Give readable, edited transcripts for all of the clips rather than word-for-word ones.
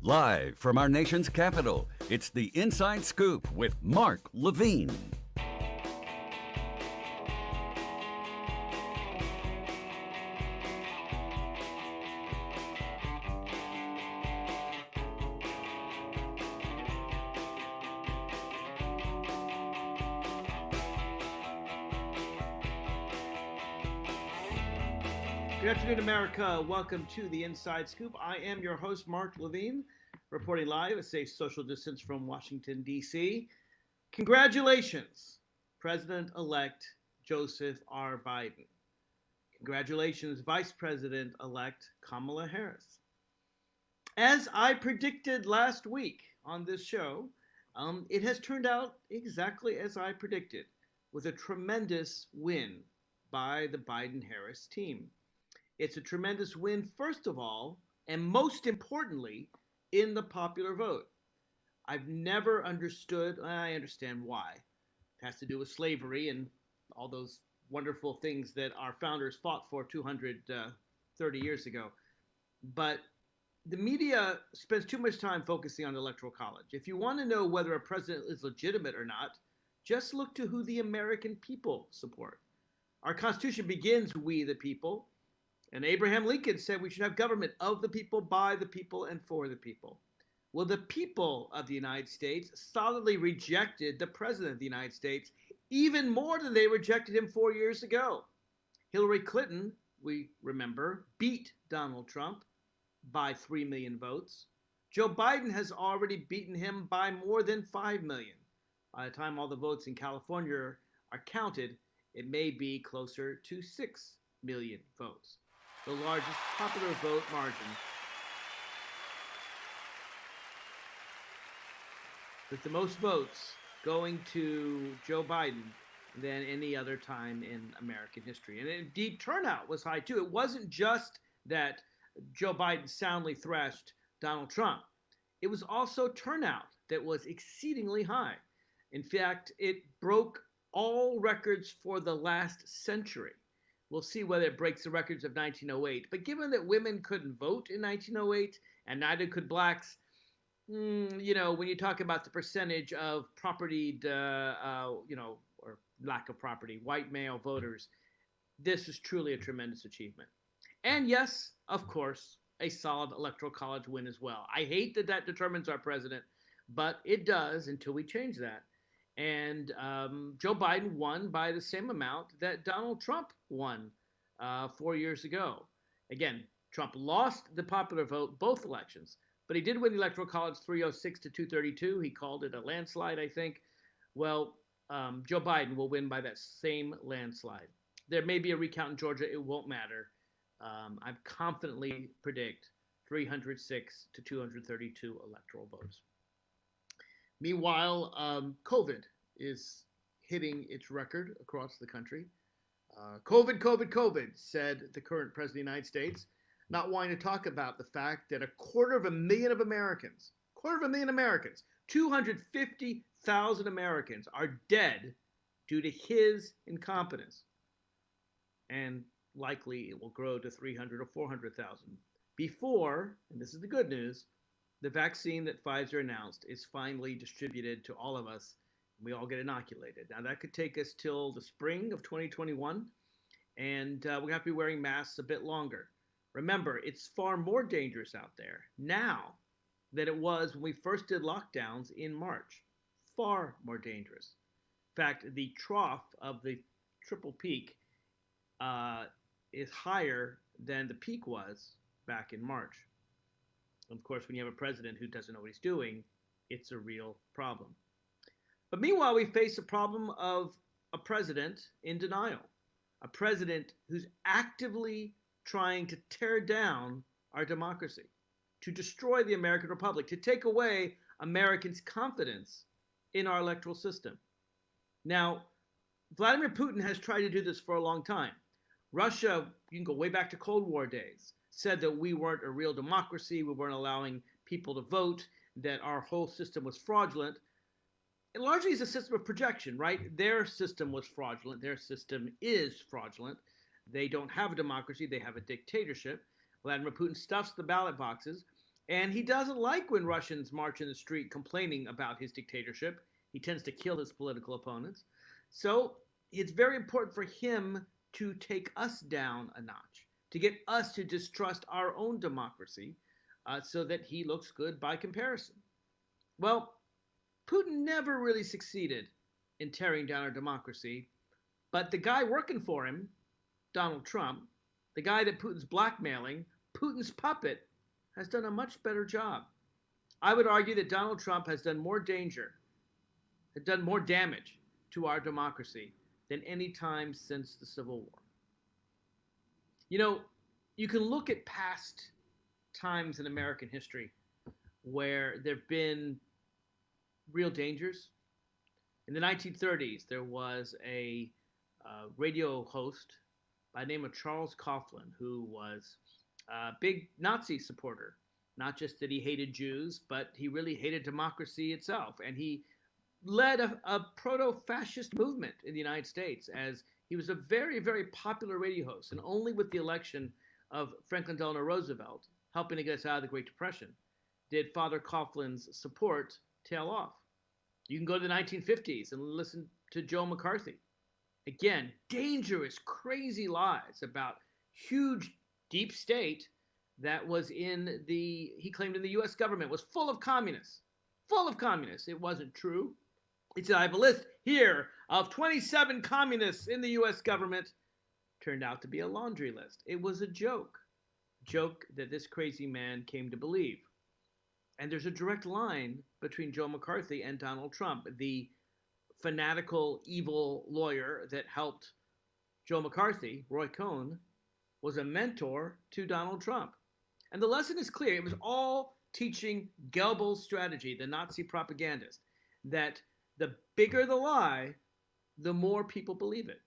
Live from our nation's capital, it's the Inside Scoop with Mark Levine. Good afternoon, America. Welcome to the Inside Scoop. I am your host, Mark Levine, reporting live at safe social distance from Washington, D.C. Congratulations, President-elect Joseph R. Biden. Congratulations, Vice President-elect Kamala Harris. As I predicted last week on this show, it has turned out exactly as I predicted, with a tremendous win by the Biden-Harris team. It's a tremendous win, first of all, and most importantly, in the popular vote. I've never understood, and I understand why. It has to do with slavery and all those wonderful things that our founders fought for 230 years ago. But the media spends too much time focusing on the Electoral College. If you want to know whether a president is legitimate or not, just look to who the American people support. Our Constitution begins, "We the people." And Abraham Lincoln said we should have government of the people, by the people, and for the people. Well, the people of the United States solidly rejected the President of the United States, even more than they rejected him 4 years ago. Hillary Clinton, we remember, beat Donald Trump by 3 million votes. Joe Biden has already beaten him by more than 5 million. By the time all the votes in California are counted, it may be closer to 6 million votes. The largest popular vote margin with the most votes going to Joe Biden than any other time in American history. And indeed, turnout was high too. It wasn't just that Joe Biden soundly thrashed Donald Trump. It was also turnout that was exceedingly high. In fact, it broke all records for the last century. We'll see whether it breaks the records of 1908. But given that women couldn't vote in 1908 and neither could blacks, when you talk about the percentage of propertied, or lack of property, white male voters, this is truly a tremendous achievement. And yes, of course, a solid Electoral College win as well. I hate that that determines our president, but it does until we change that. And Joe Biden won by the same amount that Donald Trump won 4 years ago. Again, Trump lost the popular vote both elections, but he did win the Electoral College 306 to 232. He called it a landslide, I think. Well, Joe Biden will win by that same landslide. There may be a recount in Georgia. It won't matter. I confidently predict 306 to 232 electoral votes. Meanwhile, COVID is hitting its record across the country. COVID, said the current president of the United States, not wanting to talk about the fact that 250,000 Americans, 250,000 Americans are dead due to his incompetence. And likely it will grow to 300 or 400,000 before, and this is the good news, the vaccine that Pfizer announced is finally distributed to all of us, and we all get inoculated. Now, that could take us till the spring of 2021, and we're going to have to be wearing masks a bit longer. Remember, it's far more dangerous out there now than it was when we first did lockdowns in March. Far more dangerous. In fact, the trough of the triple peak is higher than the peak was back in March. Of course, when you have a president who doesn't know what he's doing, it's a real problem. But meanwhile, we face a problem of a president in denial, a president who's actively trying to tear down our democracy, to destroy the American Republic, to take away Americans' confidence in our electoral system. Now, Vladimir Putin has tried to do this for a long time. Russia, you can go way back to Cold War days, said that we weren't a real democracy, we weren't allowing people to vote, that our whole system was fraudulent. It largely is a system of projection, right? Their system was fraudulent. Their system is fraudulent. They don't have a democracy. They have a dictatorship. Vladimir Putin stuffs the ballot boxes And he doesn't like when Russians march in the street complaining about his dictatorship. He tends to kill his political opponents. So it's very important for him to take us down a notch, to get us to distrust our own democracy so that he looks good by comparison. Well, Putin never really succeeded in tearing down our democracy, but the guy working for him, Donald Trump, the guy that Putin's blackmailing, Putin's puppet, has done a much better job. I would argue that Donald Trump has done more damage to our democracy than any time since the Civil War. You know, you can look at past times in American history where there have been real dangers. In the 1930s, there was a radio host by the name of Charles Coughlin, who was a big Nazi supporter. Not just that he hated Jews, but he really hated democracy itself. And he led a proto-fascist movement in the United States, as he was a very, very popular radio host. And only with the election of Franklin Delano Roosevelt, helping to get us out of the Great Depression, did Father Coughlin's support tail off. You can go to the 1950s and listen to Joe McCarthy. Again, dangerous, crazy lies about huge deep state that was he claimed in the U.S. government was full of communists. Full of communists. It wasn't true. He said, I have a list here of 27 communists in the U.S. government. Turned out to be a laundry list. It was a joke. Joke that this crazy man came to believe. And there's a direct line between Joe McCarthy and Donald Trump, the fanatical, evil lawyer that helped Joe McCarthy, Roy Cohn, was a mentor to Donald Trump. And the lesson is clear. It was all teaching Goebbels' strategy, the Nazi propagandist, that the bigger the lie, the more people believe it.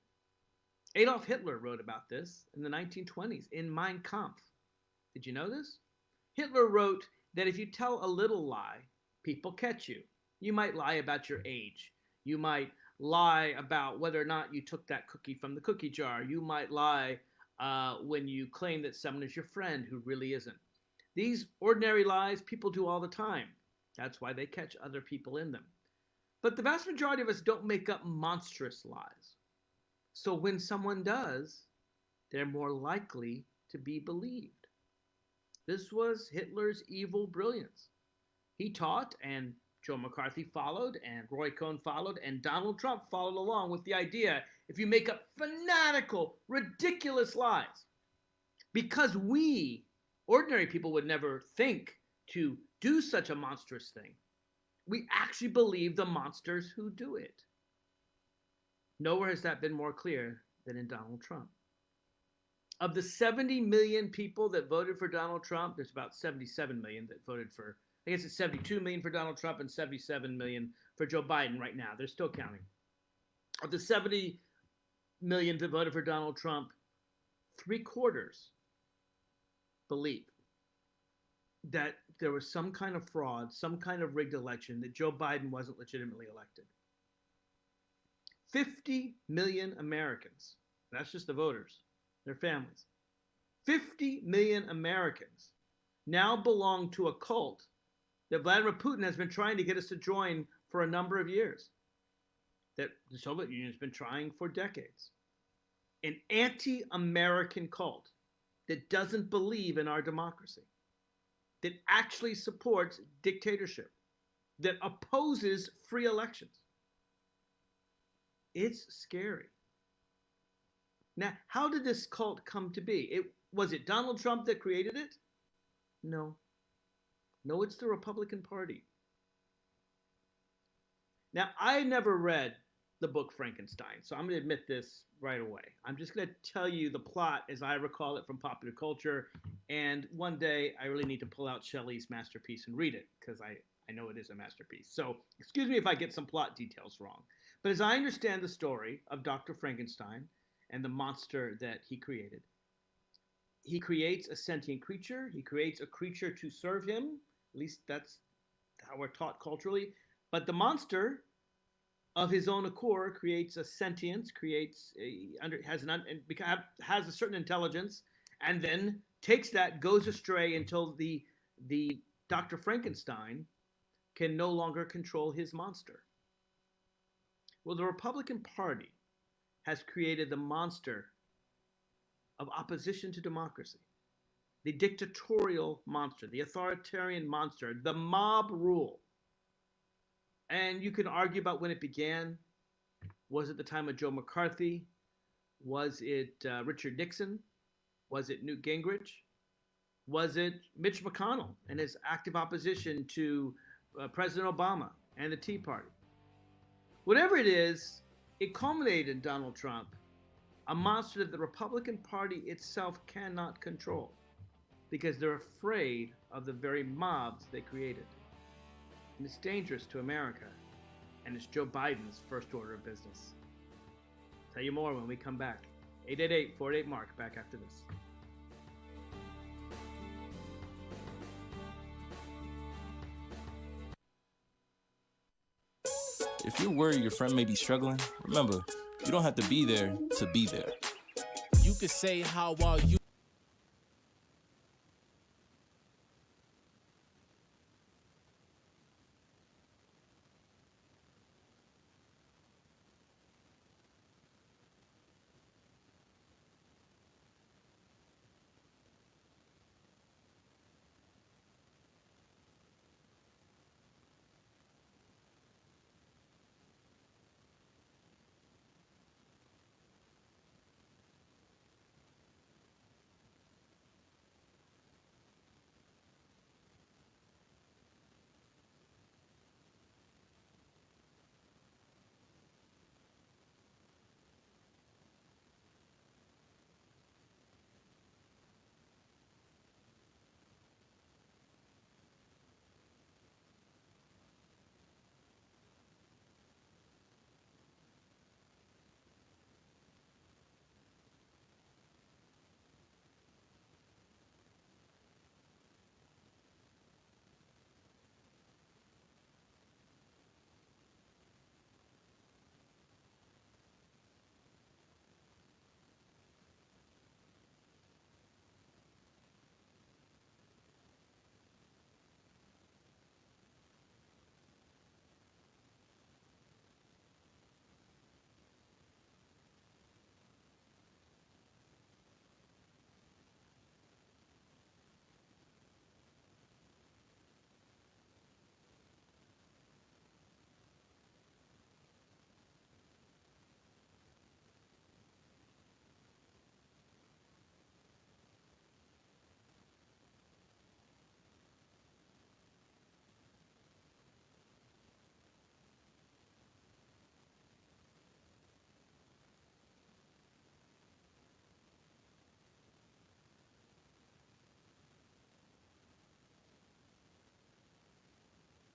Adolf Hitler wrote about this in the 1920s in Mein Kampf. Did you know this? Hitler wrote that if you tell a little lie, people catch you. You might lie about your age. You might lie about whether or not you took that cookie from the cookie jar. You might lie when you claim that someone is your friend who really isn't. These ordinary lies people do all the time. That's why they catch other people in them. But the vast majority of us don't make up monstrous lies. So when someone does, they're more likely to be believed. This was Hitler's evil brilliance. He taught, and Joe McCarthy followed, and Roy Cohn followed, and Donald Trump followed along with the idea, if you make up fanatical, ridiculous lies, because we, ordinary people, would never think to do such a monstrous thing, we actually believe the monsters who do it. Nowhere has that been more clear than in Donald Trump. Of the 70 million people that voted for Donald Trump, there's about 77 million that voted for, I guess it's 72 million for Donald Trump and 77 million for Joe Biden right now. They're still counting. Of the 70 million that voted for Donald Trump, 3/4 believe that there was some kind of fraud, some kind of rigged election, that Joe Biden wasn't legitimately elected. 50 million Americans, that's just the voters, their families. 50 million Americans now belong to a cult that Vladimir Putin has been trying to get us to join for a number of years, that the Soviet Union has been trying for decades. An anti-American cult that doesn't believe in our democracy, that actually supports dictatorship, that opposes free elections. It's scary. Now, how did this cult come to be? Was it Donald Trump that created it? No. No, it's the Republican Party. Now, I never read the book Frankenstein, so I'm going to admit this right away. I'm just going to tell you the plot as I recall it from popular culture, and one day I really need to pull out Shelley's masterpiece and read it, because I know it is a masterpiece. So excuse me if I get some plot details wrong. But as I understand the story of Dr. Frankenstein and the monster that he created, he creates a sentient creature. He creates a creature to serve him. At least that's how we're taught culturally. But the monster, of his own accord, creates a sentience, has a certain intelligence, and then takes that, goes astray until the Dr. Frankenstein can no longer control his monster. Well, the Republican Party has created the monster of opposition to democracy, the dictatorial monster, the authoritarian monster, the mob rule. And you can argue about when it began. Was it the time of Joe McCarthy? Was it Richard Nixon? Was it Newt Gingrich? Was it Mitch McConnell and his active opposition to President Obama and the Tea Party? Whatever it is, it culminated in Donald Trump, a monster that the Republican Party itself cannot control because they're afraid of the very mobs they created. And it's dangerous to America, and it's Joe Biden's first order of business. Tell you more when we come back. 888-48-MARK, back after this. If you're worried your friend may be struggling, remember, you don't have to be there to be there. You could say, how are you?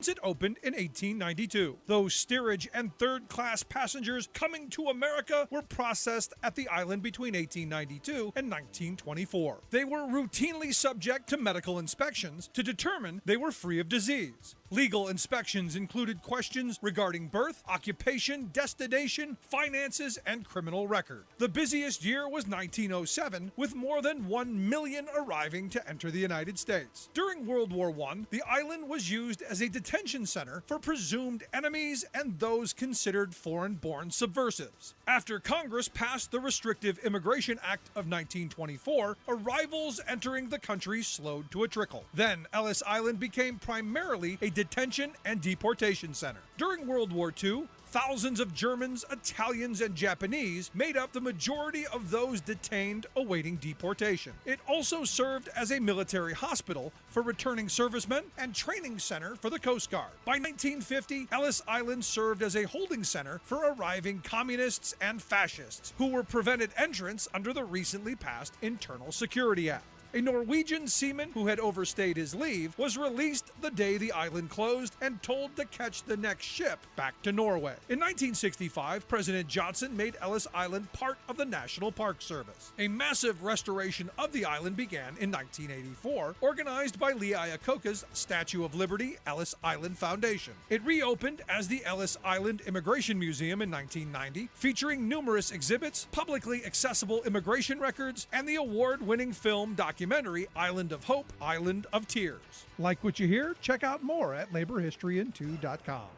It opened in 1892. Those steerage and third-class passengers coming to America were processed at the island between 1892 and 1924. They were routinely subject to medical inspections to determine they were free of disease. Legal inspections included questions regarding birth, occupation, destination, finances, and criminal record. The busiest year was 1907, with more than 1 million arriving to enter the United States. During World War I, the island was used as a detention center for presumed enemies and those considered foreign-born subversives. After Congress passed the Restrictive Immigration Act of 1924, arrivals entering the country slowed to a trickle. Then Ellis Island became primarily a detention and deportation center. During World War II, thousands of Germans, Italians, and Japanese made up the majority of those detained awaiting deportation. It also served as a military hospital for returning servicemen and training center for the Coast Guard. By 1950, Ellis Island served as a holding center for arriving communists and fascists who were prevented entrance under the recently passed Internal Security Act. A Norwegian seaman who had overstayed his leave was released the day the island closed and told to catch the next ship back to Norway. In 1965, President Johnson made Ellis Island part of the National Park Service. A massive restoration of the island began in 1984, organized by Lee Iacocca's Statue of Liberty Ellis Island Foundation. It reopened as the Ellis Island Immigration Museum in 1990, featuring numerous exhibits, publicly accessible immigration records, and the award-winning film documentary documentary Island of Hope, Island of Tears. Like what you hear? Check out more at laborhistoryin2.com.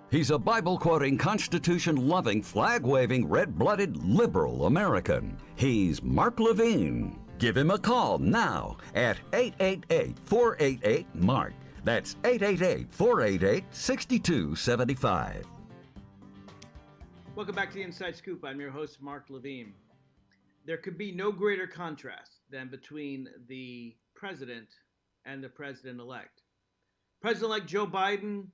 He's a Bible-quoting, Constitution-loving, flag-waving, red-blooded liberal American. He's Mark Levine. Give him a call now at 888-488-MARK. That's 888-488-6275. Welcome back to the Inside Scoop. I'm your host, Mark Levine. There could be no greater contrast than between the president and the president-elect. President-elect Joe Biden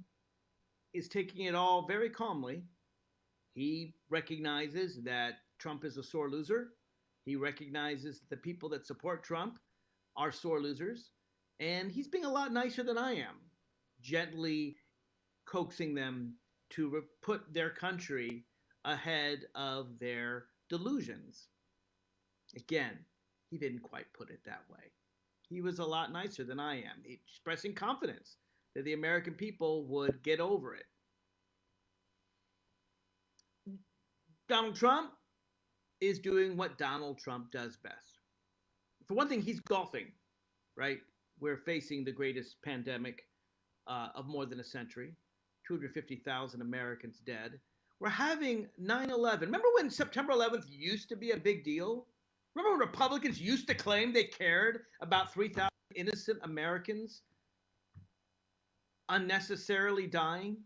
is taking it all very calmly. He recognizes that Trump is a sore loser. He recognizes that the people that support Trump are sore losers. And he's being a lot nicer than I am, gently coaxing them to put their country ahead of their delusions. Again, he didn't quite put it that way. He was a lot nicer than I am, expressing confidence that the American people would get over it. Donald Trump is doing what Donald Trump does best. For one thing, he's golfing, right? We're facing the greatest pandemic of more than a century, 250,000 Americans dead. We're having 9/11. Remember when September 11th used to be a big deal? Remember when Republicans used to claim they cared about 3,000 innocent Americans unnecessarily dying,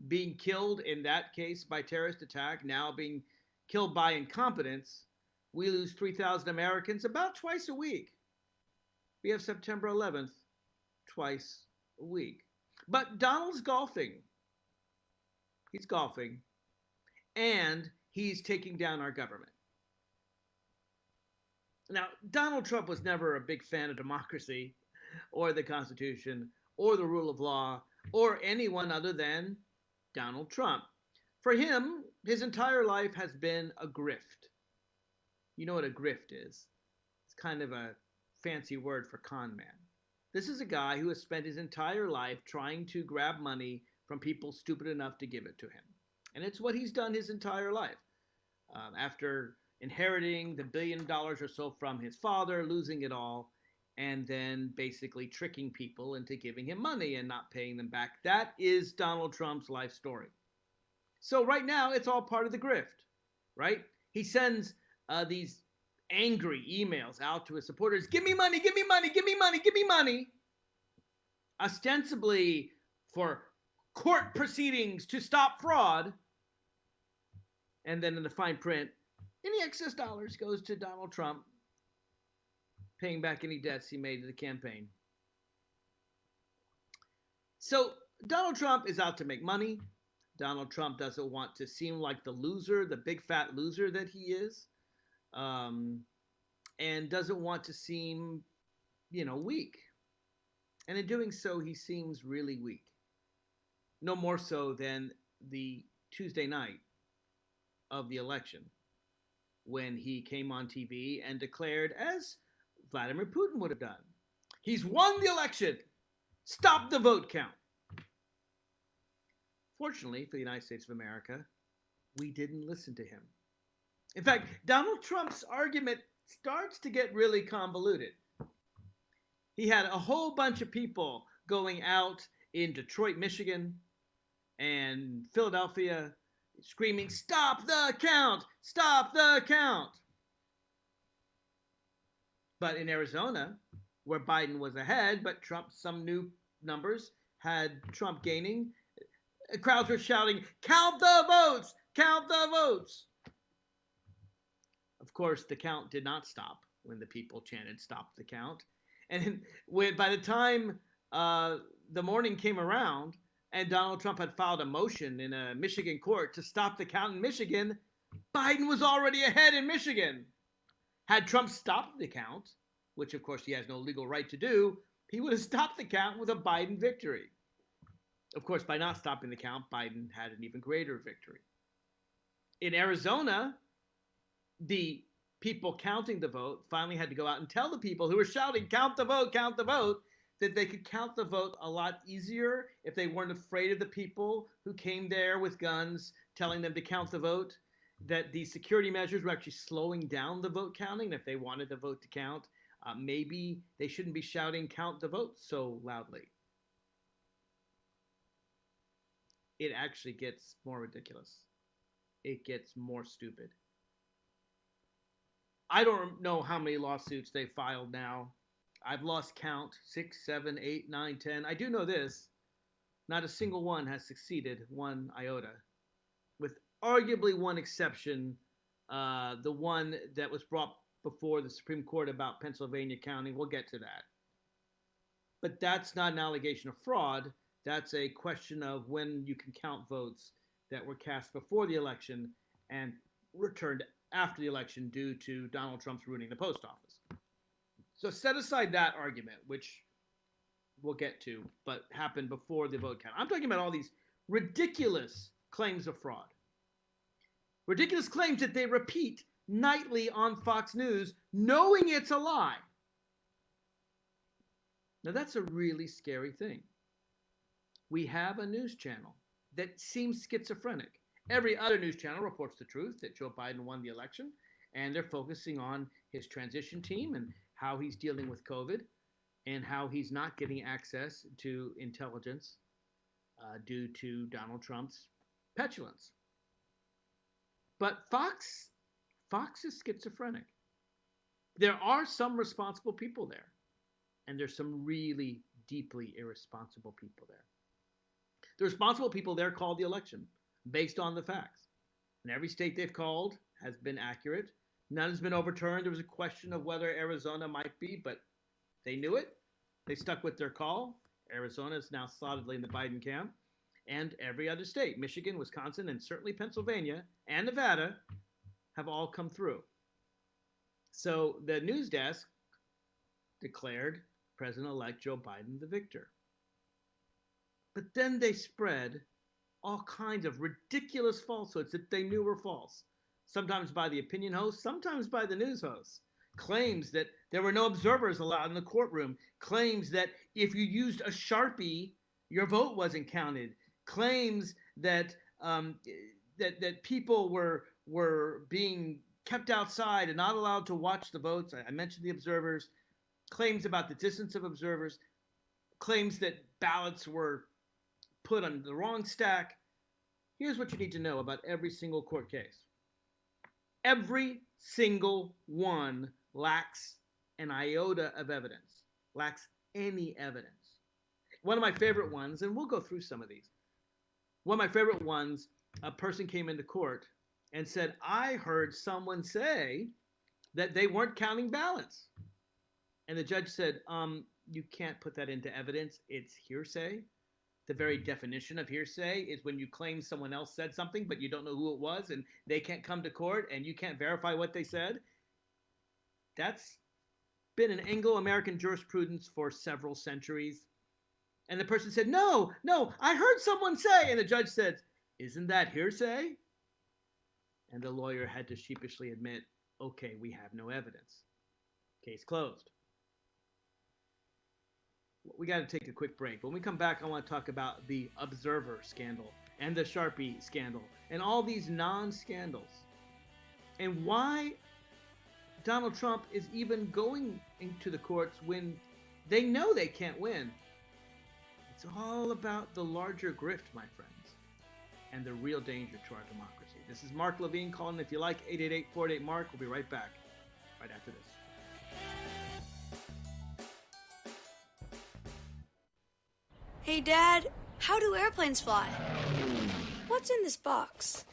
being killed in that case by terrorist attack, now being killed by incompetence? We lose 3,000 Americans about twice a week. We have September 11th twice a week. But Donald's golfing. He's golfing. And he's taking down our government. Now, Donald Trump was never a big fan of democracy or the Constitution or the rule of law or anyone other than Donald Trump. For him, his entire life has been a grift. You know what a grift is? It's kind of a fancy word for con man. This is a guy who has spent his entire life trying to grab money from people stupid enough to give it to him. And it's what he's done his entire life. After inheriting the $1 billion or so from his father, losing it all, and then basically tricking people into giving him money and not paying them back. That is Donald Trump's life story. So right now, it's all part of the grift, right? He sends these angry emails out to his supporters. Give me money, give me money, give me money, give me money. Ostensibly for court proceedings to stop fraud. And then in the fine print, any excess dollars goes to Donald Trump, paying back any debts he made to the campaign. So Donald Trump is out to make money. Donald Trump doesn't want to seem like the loser, the big fat loser that he is, and doesn't want to seem, weak. And in doing so, he seems really weak. No more so than the Tuesday night of the election, when he came on TV and declared, as Vladimir Putin would have done, he's won the election. Stop the vote count. Fortunately for the United States of America, we didn't listen to him. In fact, Donald Trump's argument starts to get really convoluted. He had a whole bunch of people going out in Detroit, Michigan, and Philadelphia screaming, "Stop the count! Stop the count!" But in Arizona, where Biden was ahead, but Trump, some new numbers had Trump gaining, crowds were shouting, "Count the votes! Count the votes!" Of course, the count did not stop when the people chanted, "Stop the count." And by the time the morning came around and Donald Trump had filed a motion in a Michigan court to stop the count in Michigan, Biden was already ahead in Michigan. Had Trump stopped the count, which of course he has no legal right to do, he would have stopped the count with a Biden victory. Of course, by not stopping the count, Biden had an even greater victory. In Arizona, the people counting the vote finally had to go out and tell the people who were shouting, "Count the vote, count the vote," that they could count the vote a lot easier if they weren't afraid of the people who came there with guns telling them to count the vote. that the security measures were actually slowing down the vote counting. If they wanted the vote to count, maybe they shouldn't be shouting "count the votes" so loudly. It actually gets more ridiculous. It gets more stupid. I don't know how many lawsuits they filed now. I've lost count. 6, 7, 8, 9, 10. I do know this. Not a single one has succeeded one iota. With arguably one exception, the one that was brought before the Supreme Court about Pennsylvania counting. We'll get to that. But that's not an allegation of fraud. That's a question of when you can count votes that were cast before the election and returned after the election due to Donald Trump's ruining the post office. So set aside that argument, which we'll get to, but happened before the vote count. I'm talking about all these ridiculous claims of fraud. Ridiculous claims that they repeat nightly on Fox News, knowing it's a lie. Now that's a really scary thing. We have a news channel that seems schizophrenic. Every other news channel reports the truth that Joe Biden won the election, and they're focusing on his transition team and how he's dealing with COVID and how he's not getting access to intelligence due to Donald Trump's petulance. But Fox is schizophrenic. There are some responsible people there, and there's some really deeply irresponsible people there. The responsible people there called the election based on the facts. And every state they've called has been accurate. None has been overturned. There was a question of whether Arizona might be, but they knew it. They stuck with their call. Arizona is now solidly in the Biden camp. And every other state, Michigan, Wisconsin, and certainly Pennsylvania and Nevada, have all come through. So the news desk declared President-elect Joe Biden the victor. But then they spread all kinds of ridiculous falsehoods that they knew were false, sometimes by the opinion hosts, sometimes by the news hosts. Claims that there were no observers allowed in the courtroom. Claims that if you used a Sharpie, your vote wasn't counted. Claims that that people were being kept outside and not allowed to watch the votes. I mentioned the observers. Claims about the distance of observers. Claims that ballots were put on the wrong stack. Here's what you need to know about every single court case. Every single one lacks an iota of evidence, lacks any evidence. One of my favorite ones, and we'll go through some of these. One of my favorite ones, a person came into court and said, I heard someone say that they weren't counting ballots. And the judge said, you can't put that into evidence. It's hearsay. The very definition of hearsay is when you claim someone else said something, but you don't know who it was, and they can't come to court, and you can't verify what they said. That's been an Anglo-American jurisprudence for several centuries. And the person said, no, I heard someone say, and the judge said, isn't that hearsay? And the lawyer had to sheepishly admit, okay, we have no evidence. Case closed. We got to take a quick break. When we come back, I want to talk about the Observer scandal and the Sharpie scandal and all these non-scandals and why Donald Trump is even going into the courts when they know they can't win. It's all about the larger grift, my friends, and the real danger to our democracy. This is Mark Levine calling. If you like, 888-48-MARK. We'll be right back right after this. Hey, Dad, how do airplanes fly? What's in this box?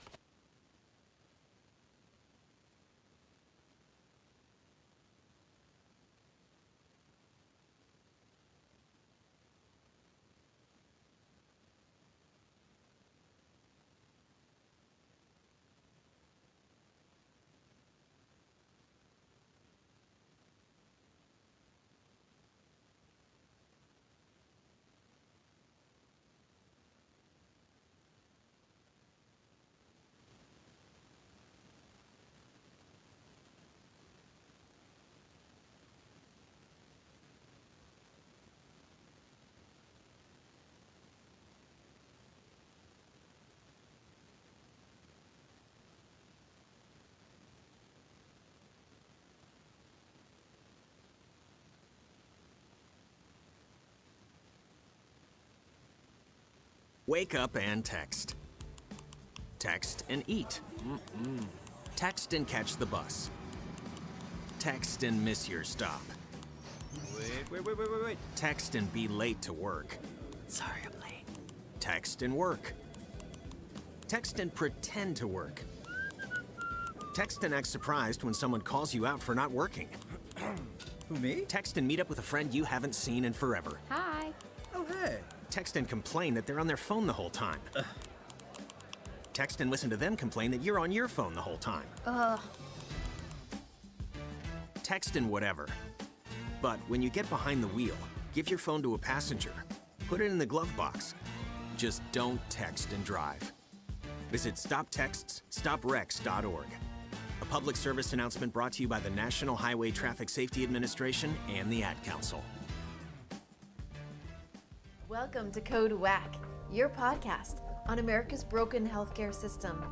Wake up and text. Text and eat. Text and catch the bus. Text and miss your stop. Wait. Text and be late to work. Sorry, I'm late. Text and work. Text and pretend to work. Text and act surprised when someone calls you out for not working. Who, me? Text and meet up with a friend you haven't seen in forever. Hi. Oh, hey. Text and complain that they're on their phone the whole time. Text and listen to them complain that you're on your phone the whole time. Text and whatever. But when you get behind the wheel, give your phone to a passenger. Put it in the glove box. Just don't text and drive. Visit StopTextsStopWrecks.org. A public service announcement brought to you by the National Highway Traffic Safety Administration and the Ad Council. Welcome to Code Whack, your podcast on America's broken healthcare system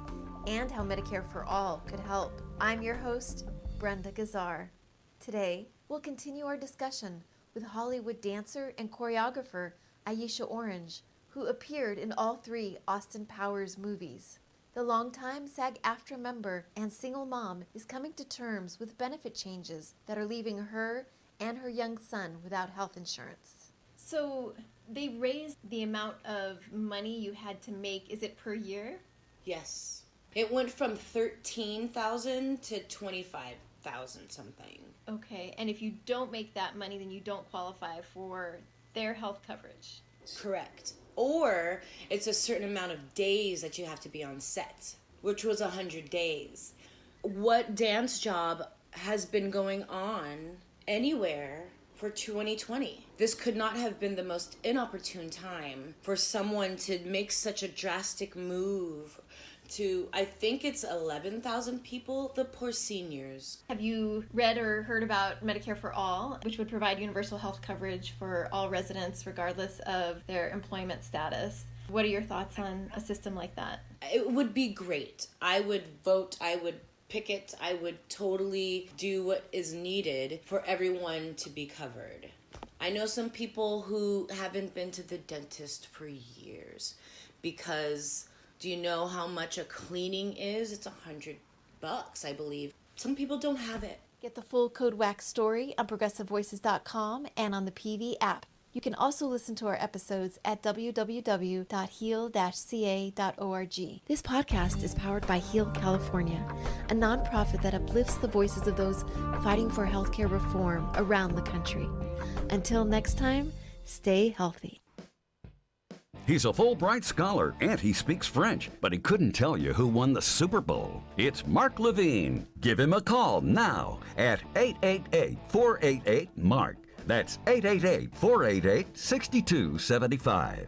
and how Medicare for All could help. I'm your host, Brenda Gazar. Today, we'll continue our discussion with Hollywood dancer and choreographer Aisha Orange, who appeared in all 3 Austin Powers movies. The longtime SAG-AFTRA member and single mom is coming to terms with benefit changes that are leaving her and her young son without health insurance. So they raised the amount of money you had to make. Is it per year? Yes. It went from $13,000 to $25,000 something. Okay, and if you don't make that money, then you don't qualify for their health coverage. Correct. Or it's a certain amount of days that you have to be on set, which was 100 days. What dance job has been going on anywhere for 2020? This could not have been the most inopportune time for someone to make such a drastic move to, I think it's 11,000 people, the poor seniors. Have you read or heard about Medicare for All, which would provide universal health coverage for all residents regardless of their employment status? What are your thoughts on a system like that? It would be great. I would vote, I would picket, I would totally do what is needed for everyone to be covered. I know some people who haven't been to the dentist for years because do you know how much a cleaning is? It's $100, I believe. Some people don't have it. Get the full Code Wax story on progressivevoices.com and on the PV app. You can also listen to our episodes at www.heal-ca.org. This podcast is powered by Heal California, a nonprofit that uplifts the voices of those fighting for healthcare reform around the country. Until next time, stay healthy. He's a Fulbright scholar and he speaks French, but he couldn't tell you who won the Super Bowl. It's Mark Levine. Give him a call now at 888-488-MARK. That's 888-488-6275.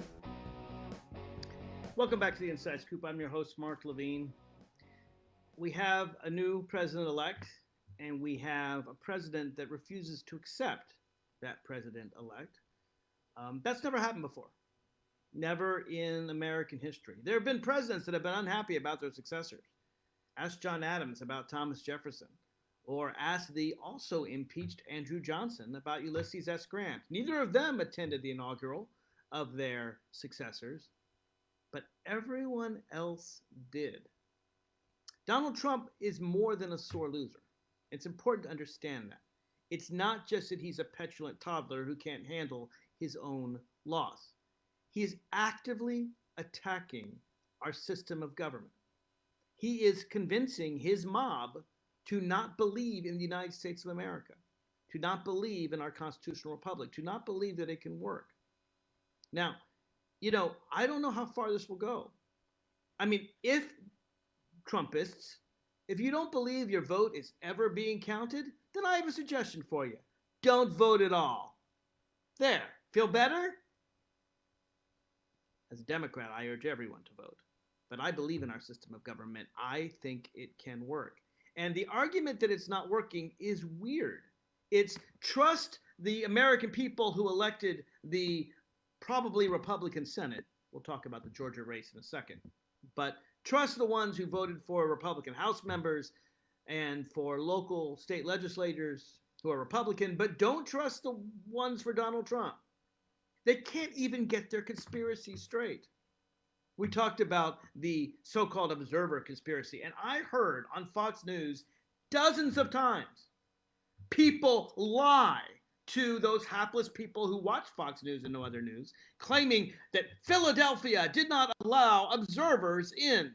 Welcome back to the Inside Scoop. I'm your host, Mark Levine. We have a new president-elect, and we have a president that refuses to accept that president-elect. That's never happened before. Never in American history. There have been presidents that have been unhappy about their successors. Ask John Adams about Thomas Jefferson, or ask the also impeached Andrew Johnson about Ulysses S. Grant. Neither of them attended the inaugural of their successors, but everyone else did. Donald Trump is more than a sore loser. It's important to understand that. It's not just that he's a petulant toddler who can't handle his own loss. He is actively attacking our system of government. He is convincing his mob to not believe in the United States of America, to not believe in our constitutional republic, to not believe that it can work. Now, I don't know how far this will go. I mean, if Trumpists, if you don't believe your vote is ever being counted, then I have a suggestion for you. Don't vote at all. There. Feel better? As a Democrat, I urge everyone to vote. But I believe in our system of government. I think it can work. And the argument that it's not working is weird. It's trust the American people who elected the probably Republican Senate. We'll talk about the Georgia race in a second. But trust the ones who voted for Republican House members and for local state legislators who are Republican, but don't trust the ones for Donald Trump. They can't even get their conspiracy straight. We talked about the so-called observer conspiracy, and I heard on Fox News dozens of times people lie to those hapless people who watch Fox News and no other news, claiming that Philadelphia did not allow observers in.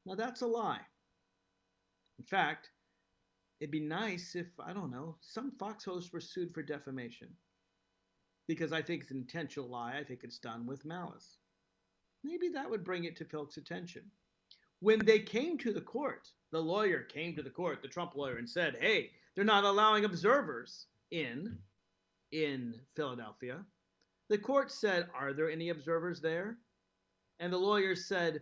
Now that's a lie. In fact, it'd be nice if, I don't know, some Fox hosts were sued for defamation. Because I think it's an intentional lie. I think it's done with malice. Maybe that would bring it to folks' attention. When they came to the court, the lawyer came to the court, the Trump lawyer, and said, hey, they're not allowing observers in Philadelphia. The court said, are there any observers there? And the lawyer said,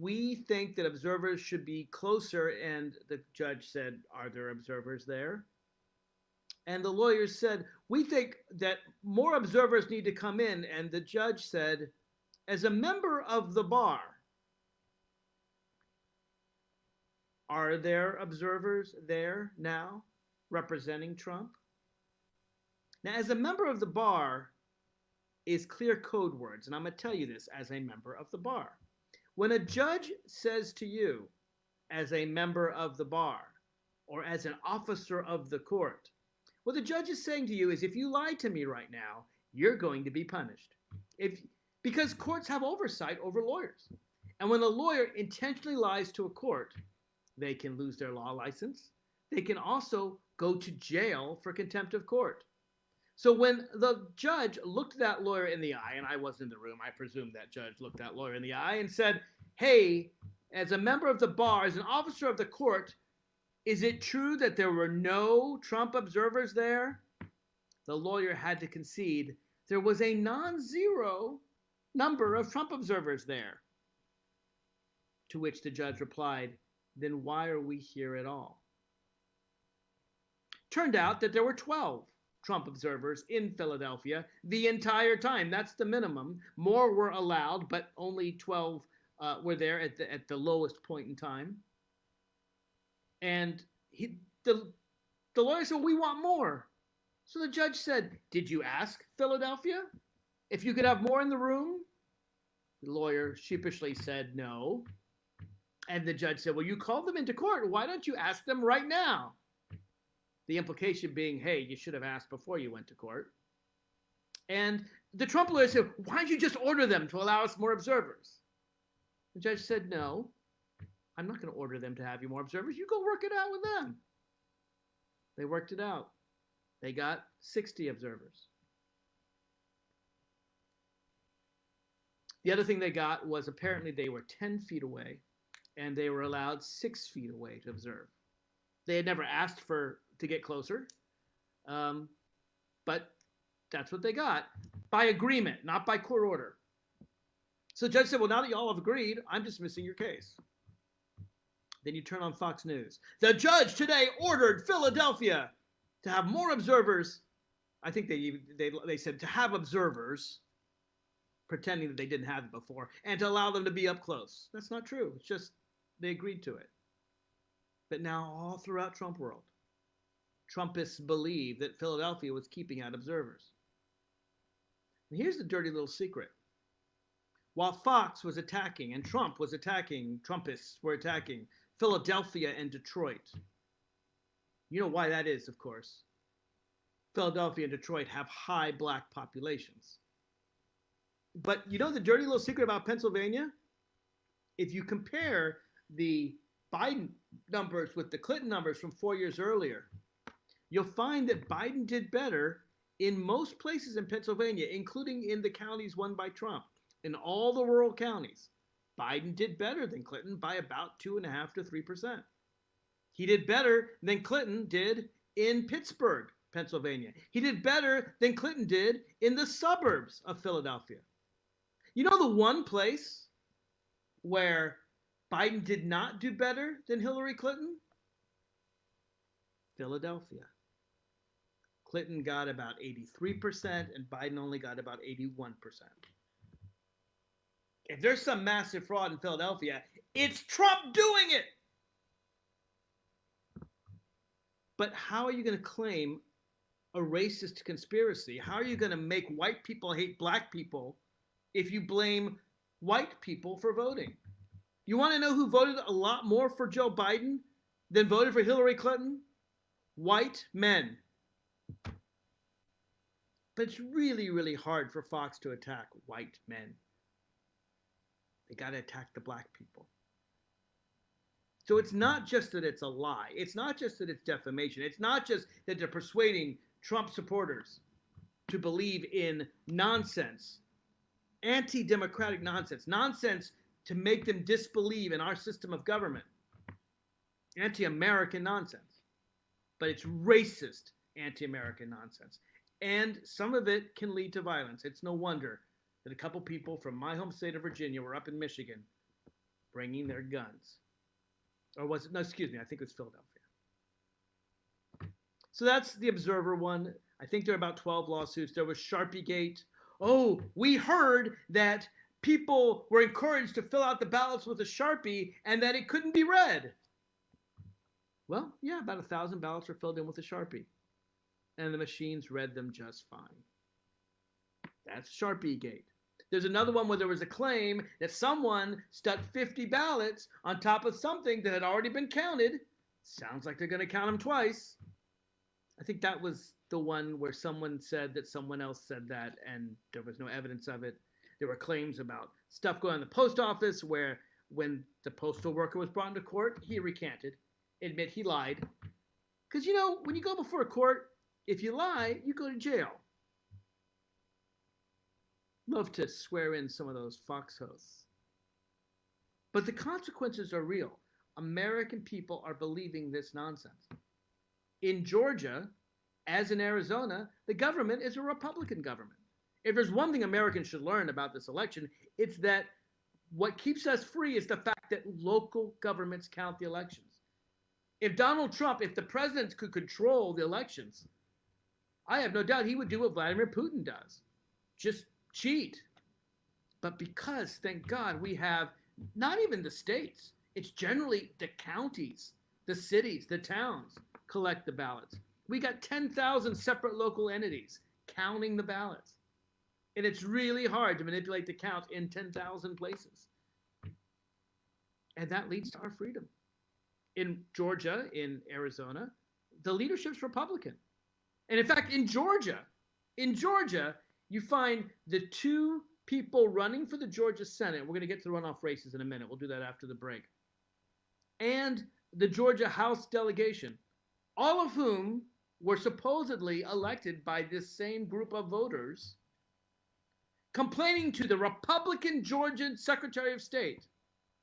we think that observers should be closer. And the judge said, are there observers there? And the lawyer said, we think that more observers need to come in. And the judge said, as a member of the bar, are there observers there now representing Trump? Now, as a member of the bar is clear code words, and I'm going to tell you this as a member of the bar. When a judge says to you, as a member of the bar, or as an officer of the court, what the judge is saying to you is, if you lie to me right now, you're going to be punished. Because courts have oversight over lawyers. And when a lawyer intentionally lies to a court, they can lose their law license. They can also go to jail for contempt of court. So when the judge looked that lawyer in the eye, and I was in the room, I presume that judge looked that lawyer in the eye and said, hey, as a member of the bar, as an officer of the court, is it true that there were no Trump observers there? The lawyer had to concede there was a non-zero number of Trump observers there. To which the judge replied, then why are we here at all? Turned out that there were 12 Trump observers in Philadelphia the entire time. That's the minimum. More were allowed, but only 12 were there at the lowest point in time. And the lawyer said, we want more. So the judge said, did you ask Philadelphia if you could have more in the room? The lawyer sheepishly said no. And the judge said, well, you called them into court. Why don't you ask them right now? The implication being, hey, you should have asked before you went to court. And the Trump lawyer said, why don't you just order them to allow us more observers? The judge said, no, I'm not going to order them to have you more observers. You go work it out with them. They worked it out. They got 60 observers. The other thing they got was apparently they were 10 feet away and they were allowed 6 feet away to observe. They had never asked to get closer, but that's what they got by agreement, not by court order. So the judge said, well, now that you all have agreed, I'm dismissing your case. Then you turn on Fox News. The judge today ordered Philadelphia to have more observers. I think they said to have observers, pretending that they didn't have it before, and to allow them to be up close. That's not true. It's just they agreed to it. But now all throughout Trump world, Trumpists believe that Philadelphia was keeping out observers. And here's the dirty little secret. While Fox was attacking and Trump was attacking, Trumpists were attacking Philadelphia and Detroit. You know why that is, of course. Philadelphia and Detroit have high black populations. But you know the dirty little secret about Pennsylvania? If you compare the Biden numbers with the Clinton numbers from 4 years earlier, you'll find that Biden did better in most places in Pennsylvania, including in the counties won by Trump. In all the rural counties, Biden did better than Clinton by about 2.5% to 3%. He did better than Clinton did in Pittsburgh, Pennsylvania. He did better than Clinton did in the suburbs of Philadelphia. You know the one place where Biden did not do better than Hillary Clinton? Philadelphia. Clinton got about 83% and Biden only got about 81%. If there's some massive fraud in Philadelphia, it's Trump doing it. But how are you going to claim a racist conspiracy? How are you going to make white people hate black people if you blame white people for voting. You want to know who voted a lot more for Joe Biden than voted for Hillary Clinton? White men. But it's really, really hard for Fox to attack white men. They got to attack the black people. So it's not just that it's a lie. It's not just that it's defamation. It's not just that they're persuading Trump supporters to believe in nonsense, anti-democratic nonsense, nonsense to make them disbelieve in our system of government, anti-American nonsense. But it's racist anti-American nonsense. And some of it can lead to violence. It's no wonder that a couple people from my home state of Virginia were up in Michigan bringing their guns. Or was it? No, excuse me. I think it was Philadelphia. So that's the Observer one. I think there are about 12 lawsuits. There was Sharpiegate. Oh, we heard that people were encouraged to fill out the ballots with a Sharpie and that it couldn't be read. Well, yeah, about 1,000 ballots were filled in with a Sharpie. And the machines read them just fine. That's Sharpiegate. There's another one where there was a claim that someone stuck 50 ballots on top of something that had already been counted. Sounds like they're going to count them twice. I think that was the one where someone said that someone else said that, and there was no evidence of it. There were claims about stuff going on in the post office where when the postal worker was brought into court, he recanted, admit he lied. Because, you know, when you go before a court, if you lie, you go to jail. Love to swear in some of those fox hosts. But the consequences are real. American people are believing this nonsense. In Georgia, as in Arizona, the government is a Republican government. If there's one thing Americans should learn about this election, it's that what keeps us free is the fact that local governments count the elections. If Donald Trump, if the president could control the elections, I have no doubt he would do what Vladimir Putin does. Just cheat. But because, thank God, we have not even the states, it's generally the counties, the cities, the towns collect the ballots. We got 10,000 separate local entities counting the ballots. And it's really hard to manipulate the count in 10,000 places. And that leads to our freedom. In Georgia, in Arizona, the leadership's Republican. And in fact, in Georgia, you find the two people running for the Georgia Senate. We're going to get to the runoff races in a minute. We'll do that after the break. And the Georgia House delegation, all of whom were supposedly elected by this same group of voters, complaining to the Republican Georgian Secretary of State,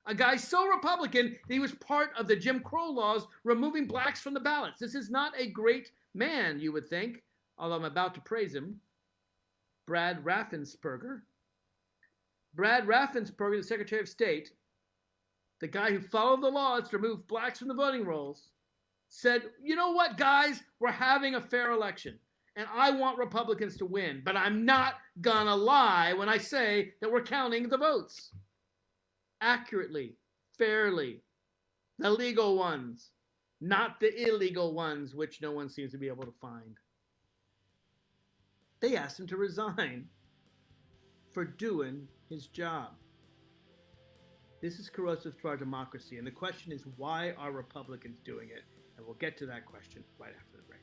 a guy so Republican that he was part of the Jim Crow laws removing blacks from the ballots. This is not a great man, you would think, although I'm about to praise him. Brad Raffensperger. Brad Raffensperger, the Secretary of State, the guy who followed the laws to remove blacks from the voting rolls, said, you know what, guys, we're having a fair election. And I want Republicans to win, but I'm not gonna lie when I say that we're counting the votes. Accurately, fairly, the legal ones, not the illegal ones, which no one seems to be able to find. They asked him to resign for doing his job. This is corrosive to our democracy, and the question is, why are Republicans doing it? And we'll get to that question right after the break.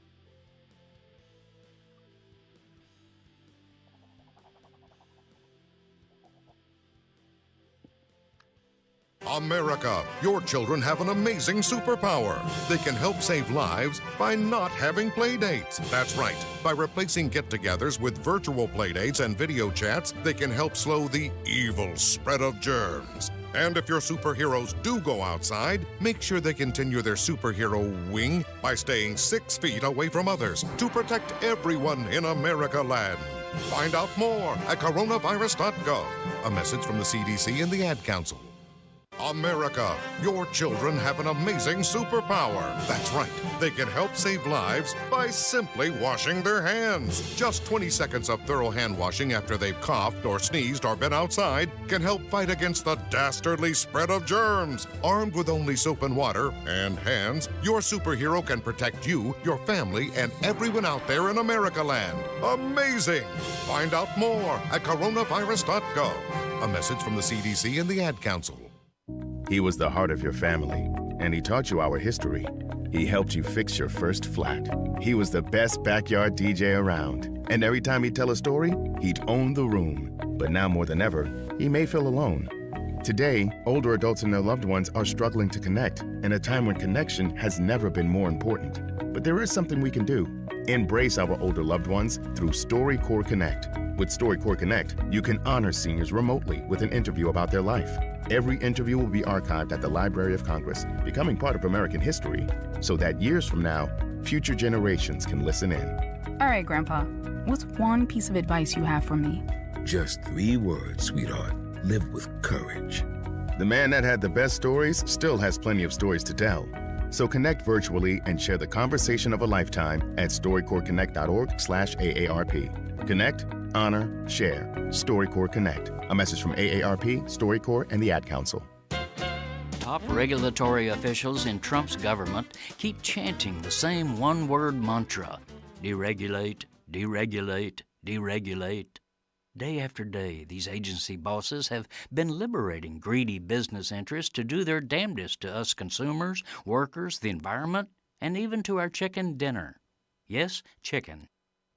America, your children have an amazing superpower. They can help save lives by not having play dates. That's right. By replacing get-togethers with virtual play dates and video chats, they can help slow the evil spread of germs. And if your superheroes do go outside, make sure they continue their superhero wing by staying 6 feet away from others to protect everyone in America land. Find out more at coronavirus.gov. A message from the CDC and the Ad Council. America, your children have an amazing superpower. That's right. They can help save lives by simply washing their hands. Just 20 seconds of thorough hand washing after they've coughed or sneezed or been outside can help fight against the dastardly spread of germs. Armed with only soap and water and hands, your superhero can protect you, your family, and everyone out there in America land. Amazing! Find out more at coronavirus.gov. A message from the CDC and the Ad Council. He was the heart of your family, and he taught you our history. He helped you fix your first flat. He was the best backyard DJ around, and every time he'd tell a story, he'd own the room. But now more than ever, he may feel alone. Today, older adults and their loved ones are struggling to connect, in a time when connection has never been more important. But there is something we can do. Embrace our older loved ones through StoryCorps Connect. With StoryCorps Connect, you can honor seniors remotely with an interview about their life. Every interview will be archived at the Library of Congress, becoming part of American history, so that years from now, future generations can listen in. All right, Grandpa, what's one piece of advice you have for me? Just 3 words, sweetheart. Live with courage. The man that had the best stories still has plenty of stories to tell. So connect virtually and share the conversation of a lifetime at storycorpsconnect.org/AARP. Connect, honor, share. StoryCorps Connect. A message from AARP, StoryCorps, and the Ad Council. Top regulatory officials in Trump's government keep chanting the same one-word mantra: deregulate, deregulate, deregulate. Day after day, these agency bosses have been liberating greedy business interests to do their damnedest to us consumers, workers, the environment, and even to our chicken dinner. Yes, chicken.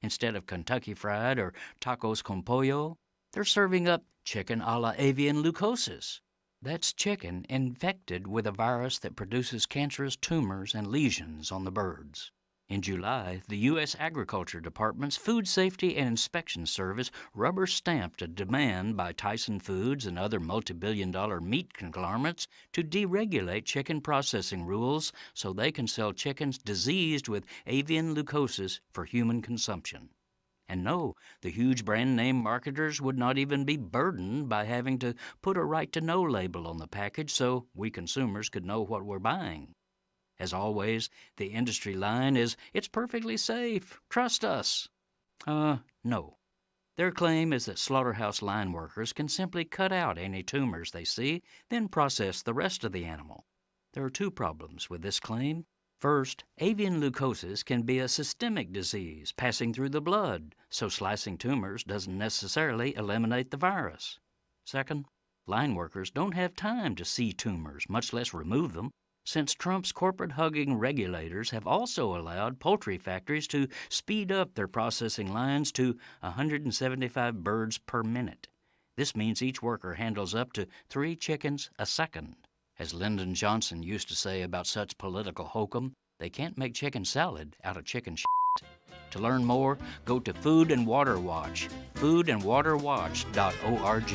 Instead of Kentucky Fried or tacos con pollo, they're serving up chicken a la avian leukosis. That's chicken infected with a virus that produces cancerous tumors and lesions on the birds. In July, the U.S. Agriculture Department's Food Safety and Inspection Service rubber-stamped a demand by Tyson Foods and other multi-billion-dollar meat conglomerates to deregulate chicken processing rules so they can sell chickens diseased with avian leukosis for human consumption. And no, the huge brand-name marketers would not even be burdened by having to put a right-to-know label on the package so we consumers could know what we're buying. As always, the industry line is, "It's perfectly safe. Trust us." No. Their claim is that slaughterhouse line workers can simply cut out any tumors they see, then process the rest of the animal. There are 2 problems with this claim. First, avian leukosis can be a systemic disease passing through the blood, so slicing tumors doesn't necessarily eliminate the virus. Second, line workers don't have time to see tumors, much less remove them, since Trump's corporate-hugging regulators have also allowed poultry factories to speed up their processing lines to 175 birds per minute. This means each worker handles up to 3 chickens a second. As Lyndon Johnson used to say about such political hokum, they can't make chicken salad out of chicken shit. To learn more, go to Food and Water Watch, foodandwaterwatch.org.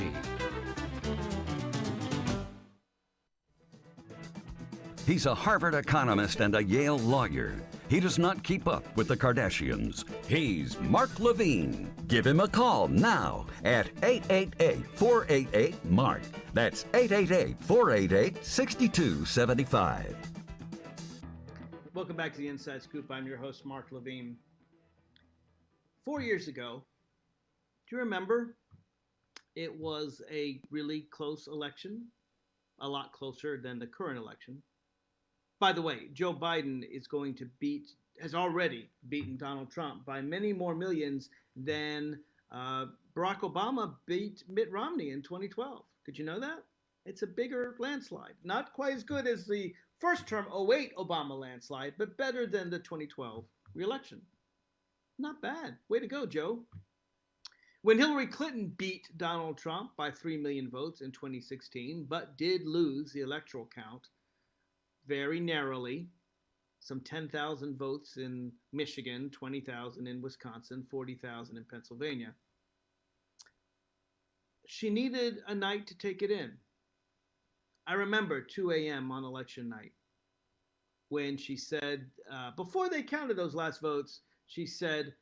He's a Harvard economist and a Yale lawyer. He does not keep up with the Kardashians. He's Mark Levine. Give him a call now at 888-488-MARK. That's 888-488-6275. Welcome back to the Inside Scoop. I'm your host, Mark Levine. 4 years ago, do you remember? It was a really close election, a lot closer than the current election. By the way, Joe Biden has already beaten Donald Trump by many more millions than Barack Obama beat Mitt Romney in 2012. Did you know that? It's a bigger landslide. Not quite as good as the first term 2008 Obama landslide, but better than the 2012 reelection. Not bad. Way to go, Joe. When Hillary Clinton beat Donald Trump by 3 million votes in 2016, but did lose the electoral count very narrowly, some 10,000 votes in Michigan, 20,000 in Wisconsin, 40,000 in Pennsylvania. She needed a night to take it in. I remember 2 a.m. on election night when she said, before they counted those last votes, she said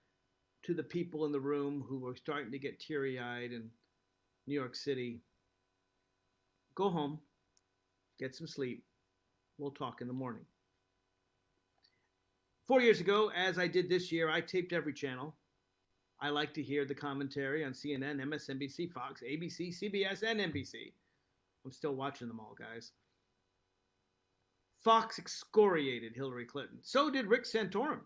to the people in the room who were starting to get teary-eyed in New York City, "Go home. Get some sleep. We'll talk in the morning. 4 years ago, as I did this year, I taped every channel. I like to hear the commentary on CNN, MSNBC, Fox, ABC, CBS, and NBC. I'm still watching them all, guys. Fox excoriated Hillary Clinton. So did Rick Santorum.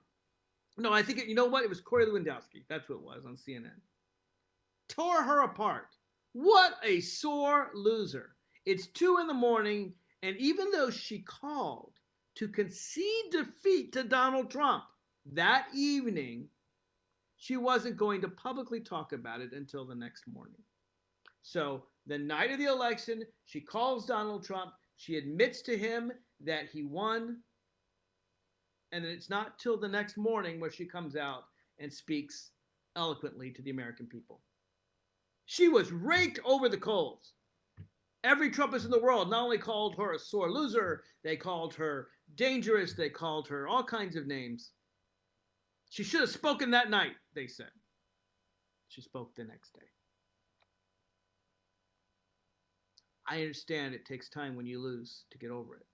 No, I think, you know what? It was Corey Lewandowski. That's what it was on CNN. Tore her apart. What a sore loser. It's 2 a.m, and even though she called to concede defeat to Donald Trump that evening, she wasn't going to publicly talk about it until the next morning. So the night of the election, she calls Donald Trump. She admits to him that he won. And then it's not till the next morning where she comes out and speaks eloquently to the American people. She was raked over the coals. Every Trumpist in the world not only called her a sore loser, they called her dangerous, they called her all kinds of names. She should have spoken that night, they said. She spoke the next day. I understand it takes time when you lose to get over it.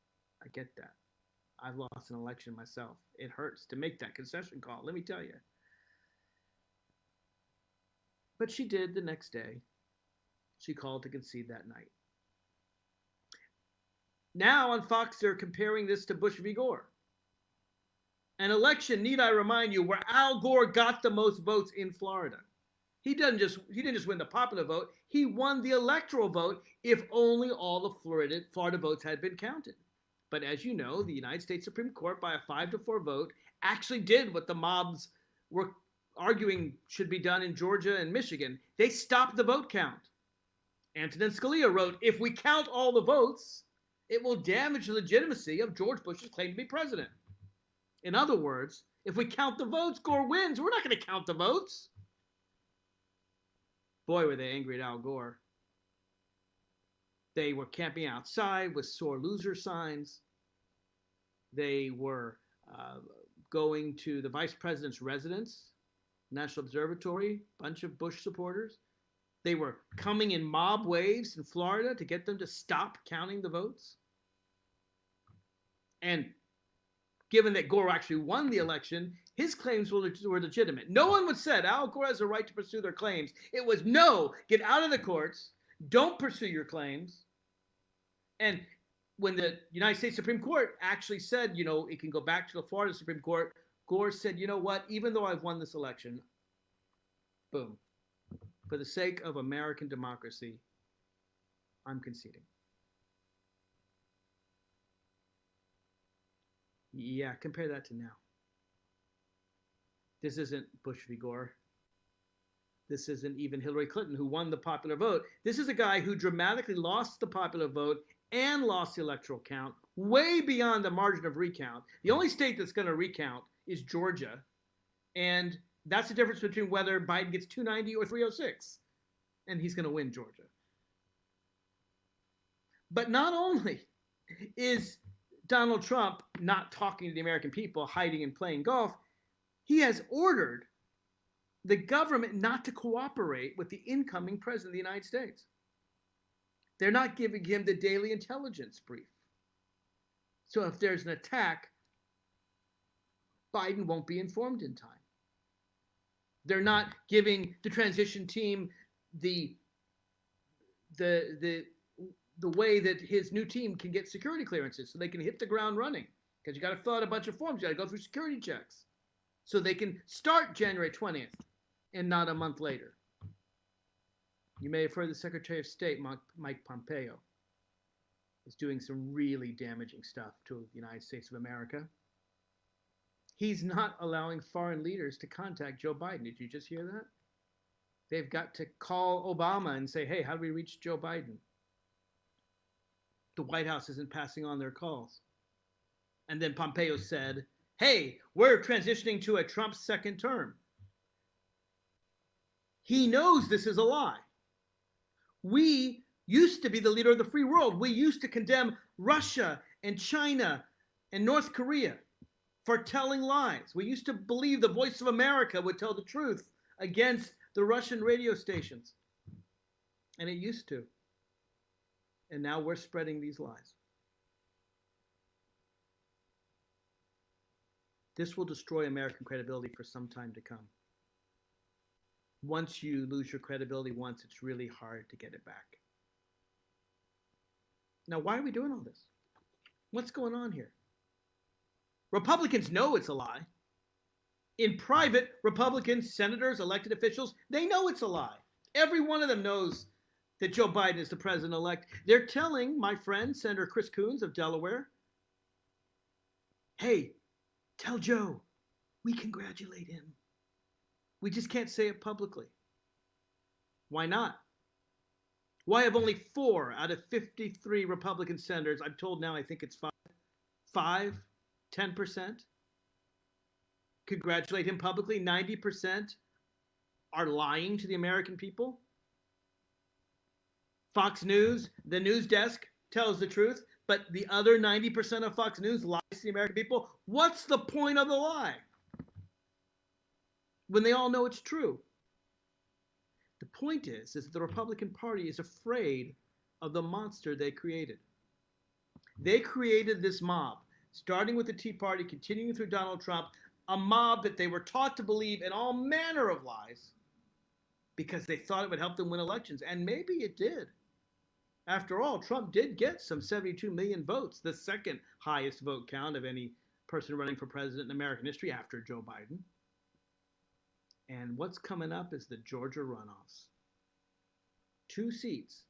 I get that. I've lost an election myself. It hurts to make that concession call, let me tell you. But she did the next day. She called to concede that night. Now on Fox, they're comparing this to Bush v. Gore. An election, need I remind you, where Al Gore got the most votes in Florida. He didn't just win the popular vote. He won the electoral vote if only all the Florida votes had been counted. But as you know, the United States Supreme Court, by a 5-4 vote, actually did what the mobs were arguing should be done in Georgia and Michigan. They stopped the vote count. Antonin Scalia wrote, if we count all the votes, it will damage the legitimacy of George Bush's claim to be president. In other words, if we count the votes, Gore wins. We're not going to count the votes. Boy, were they angry at Al Gore. They were camping outside with sore loser signs. They were going to the vice president's residence, National Observatory, bunch of Bush supporters. They were coming in mob waves in Florida to get them to stop counting the votes. And given that Gore actually won the election, his claims were legitimate. No one would said Al Gore has a right to pursue their claims. It was no, get out of the courts, don't pursue your claims. And when the United States Supreme Court actually said, you know, it can go back to the Florida Supreme Court, Gore said, you know what, even though I've won this election, boom, for the sake of American democracy, I'm conceding. Yeah, compare that to now. This isn't Bush v. Gore. This isn't even Hillary Clinton, who won the popular vote. This is a guy who dramatically lost the popular vote and lost the electoral count, way beyond the margin of recount. The only state that's going to recount is Georgia. And that's the difference between whether Biden gets 290 or 306. And he's going to win Georgia. But not only is Donald Trump not talking to the American people, hiding and playing golf, he has ordered the government not to cooperate with the incoming president of the United States. They're not giving him the daily intelligence brief. So if there's an attack, Biden won't be informed in time. They're not giving the transition team the way that his new team can get security clearances so they can hit the ground running. Because you got to fill out a bunch of forms. You got to go through security checks. So they can start January 20th and not a month later. You may have heard the Secretary of State, Mike Pompeo, is doing some really damaging stuff to the United States of America. He's not allowing foreign leaders to contact Joe Biden. Did you just hear that? They've got to call Obama and say, hey, how do we reach Joe Biden? The White House isn't passing on their calls. And then Pompeo said, hey, we're transitioning to a Trump second term. He knows this is a lie. We used to be the leader of the free world. We used to condemn Russia and China and North Korea for telling lies. We used to believe the Voice of America would tell the truth against the Russian radio stations. And it used to. And now we're spreading these lies. This will destroy American credibility for some time to come. Once you lose your credibility once, it's really hard to get it back. Now, why are we doing all this? What's going on here? Republicans know it's a lie. In private, Republicans, senators, elected officials, they know it's a lie. Every one of them knows that Joe Biden is the president-elect. They're telling my friend, Senator Chris Coons of Delaware, hey, tell Joe we congratulate him. We just can't say it publicly. Why not? Why have only 4 out of 53 Republican senators, I'm told now I think it's 5, 10%, congratulate him publicly? 90% are lying to the American people? Fox News, the news desk, tells the truth, but the other 90% of Fox News lies to the American people? What's the point of the lie when they all know it's true? The point is that the Republican Party is afraid of the monster they created. They created this mob, starting with the Tea Party, continuing through Donald Trump, a mob that they were taught to believe in all manner of lies because they thought it would help them win elections. And maybe it did. After all, Trump did get some 72 million votes, the second highest vote count of any person running for president in American history after Joe Biden. And what's coming up is the Georgia runoffs. 2 seats,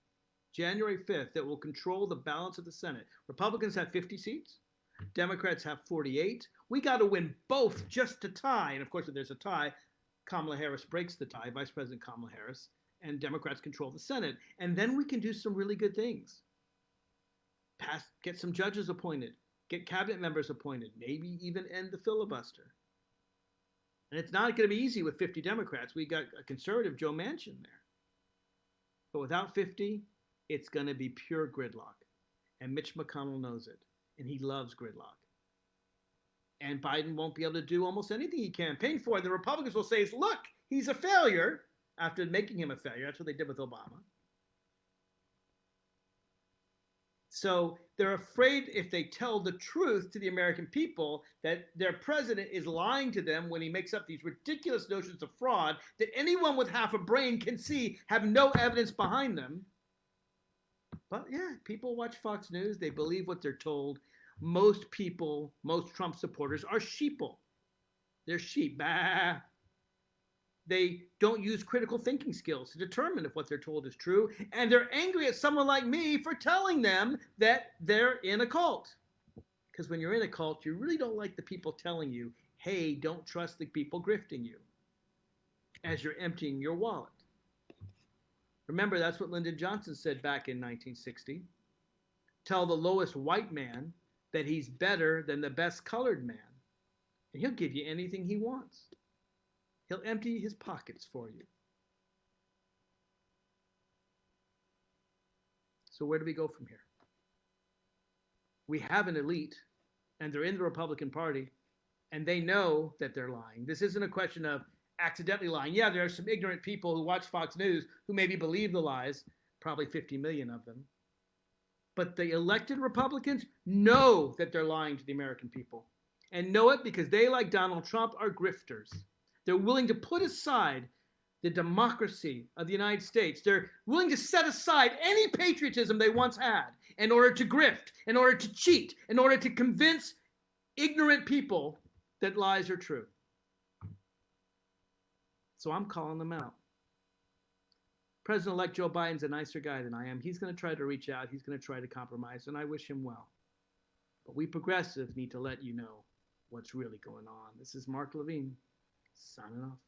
January 5th, that will control the balance of the Senate. Republicans have 50 seats. Democrats have 48. We got to win both just to tie. And of course, if there's a tie, Kamala Harris breaks the tie, Vice President Kamala Harris, and Democrats control the Senate. And then we can do some really good things. Get some judges appointed, get cabinet members appointed, maybe even end the filibuster. And it's not going to be easy with 50 Democrats. We got a conservative, Joe Manchin, there. But without 50, it's going to be pure gridlock. And Mitch McConnell knows it. And he loves gridlock. And Biden won't be able to do almost anything he campaigned for. And the Republicans will say, look, he's a failure, after making him a failure. That's what they did with Obama. So they're afraid if they tell the truth to the American people that their president is lying to them when he makes up these ridiculous notions of fraud that anyone with half a brain can see have no evidence behind them. But yeah, people watch Fox News. They believe what they're told. Most people, most Trump supporters are sheeple. They're sheep. Bah. They don't use critical thinking skills to determine if what they're told is true. And they're angry at someone like me for telling them that they're in a cult. Because when you're in a cult, you really don't like the people telling you, hey, don't trust the people grifting you as you're emptying your wallet. Remember, that's what Lyndon Johnson said back in 1960. Tell the lowest white man that he's better than the best colored man, and he'll give you anything he wants. He'll empty his pockets for you. So where do we go from here? We have an elite, and they're in the Republican Party, and they know that they're lying. This isn't a question of accidentally lying. Yeah, there are some ignorant people who watch Fox News who maybe believe the lies, probably 50 million of them. But the elected Republicans know that they're lying to the American people, and know it because they, like Donald Trump, are grifters. They're willing to put aside the democracy of the United States. They're willing to set aside any patriotism they once had in order to grift, in order to cheat, in order to convince ignorant people that lies are true. So I'm calling them out. President-elect Joe Biden's a nicer guy than I am. He's going to try to reach out. He's going to try to compromise, and I wish him well. But we progressives need to let you know what's really going on. This is Mark Levine, signing off.